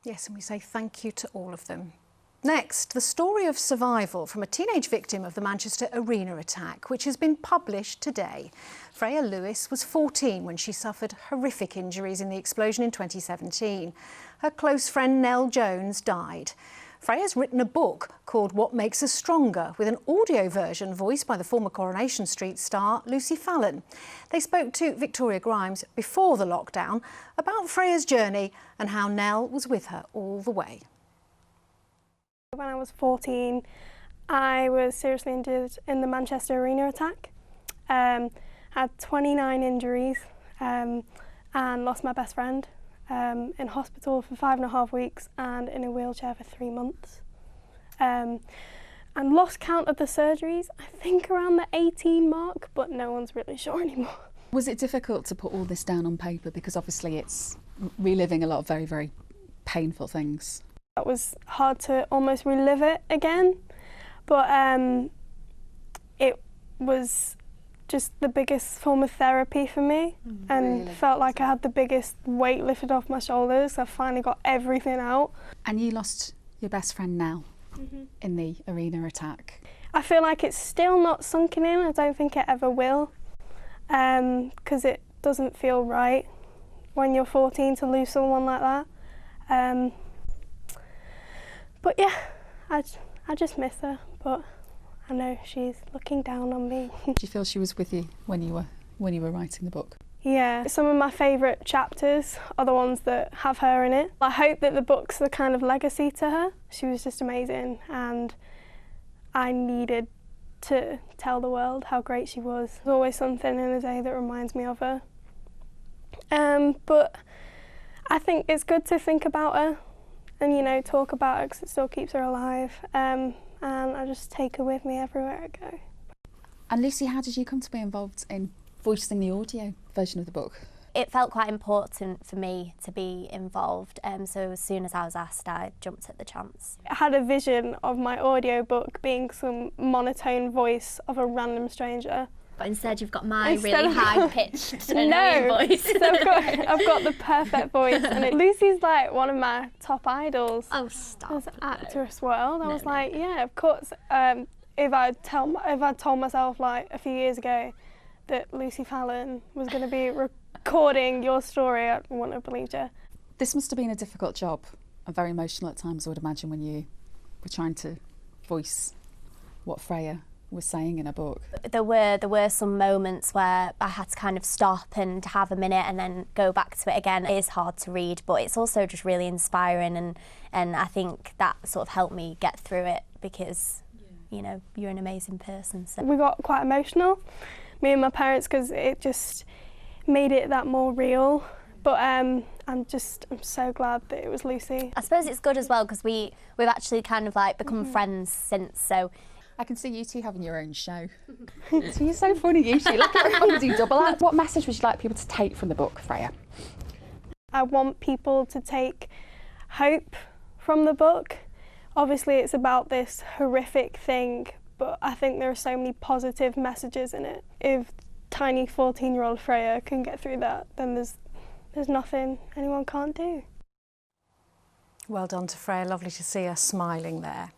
Yes, and we say thank you to all of them. Next, the story of survival from a teenage victim of the Manchester arena attack, which has been published today. Freya Lewis was 14 when she suffered horrific injuries in the explosion in 2017. Her close friend Nell Jones died. Freya's written a book called What Makes Us Stronger, with an audio version voiced by the former Coronation Street star Lucy Fallon. They spoke to Victoria Grimes before the lockdown about Freya's journey and how Nell was with her all the way. When I was 14, I was seriously injured in the Manchester arena attack. Had 29 injuries and lost my best friend in hospital for 5.5 weeks and in a wheelchair for 3 months. And lost count of the surgeries, I think around the 18 mark, but no one's really sure anymore. Was it difficult to put all this down on paper? Because obviously it's reliving a lot of very, very painful things. It was hard to almost relive it again, but it was just the biggest form of therapy for me, and really felt like I had the biggest weight lifted off my shoulders. I finally got everything out. And you lost your best friend Nell in the arena attack. I feel like it's still not sunken in. I don't think it ever will, because it doesn't feel right when you're 14 to lose someone like that. But yeah, I just miss her, but I know she's looking down on me. Do you feel she was with you when you were writing the book? Yeah, some of my favourite chapters are the ones that have her in it. I hope that the book's the kind of legacy to her. She was just amazing, and I needed to tell the world how great she was. There's always something in the day that reminds me of her. But I think it's good to think about her and, you know, talk about her because it still keeps her alive. And I just take her with me everywhere I go. And Lucy, how did you come to be involved in voicing the audio version of the book? It felt quite important for me to be involved, so as soon as I was asked, I jumped at the chance. I had a vision of my audiobook being some monotone voice of a random stranger. But instead you've got my really high-pitched annoying voice. So I've got the perfect voice, and Lucy's like one of my top idols. Oh, stop. As actress world. I was like, yeah, of course. If I'd told myself like a few years ago that Lucy Fallon was going to be recording your story, I wouldn't have believed you. This must have been a difficult job and very emotional at times, I would imagine, when you were trying to voice what Freya was saying in a book. There were some moments where I had to kind of stop and have a minute and then go back to it again. It is hard to read, but it's also just really inspiring, and I think that sort of helped me get through it because, you know, you're an amazing person. So. We got quite emotional, me and my parents, because it just made it that more real. But I'm so glad that it was Lucy. I suppose it's good as well because we've actually kind of like become friends since, so. I can see you two having your own show. So you're so funny, you two. Like everyone do double act. What message would you like people to take from the book, Freya? I want people to take hope from the book. Obviously it's about this horrific thing, but I think there are so many positive messages in it. If tiny 14-year-old Freya can get through that, then there's nothing anyone can't do. Well done to Freya, lovely to see her smiling there.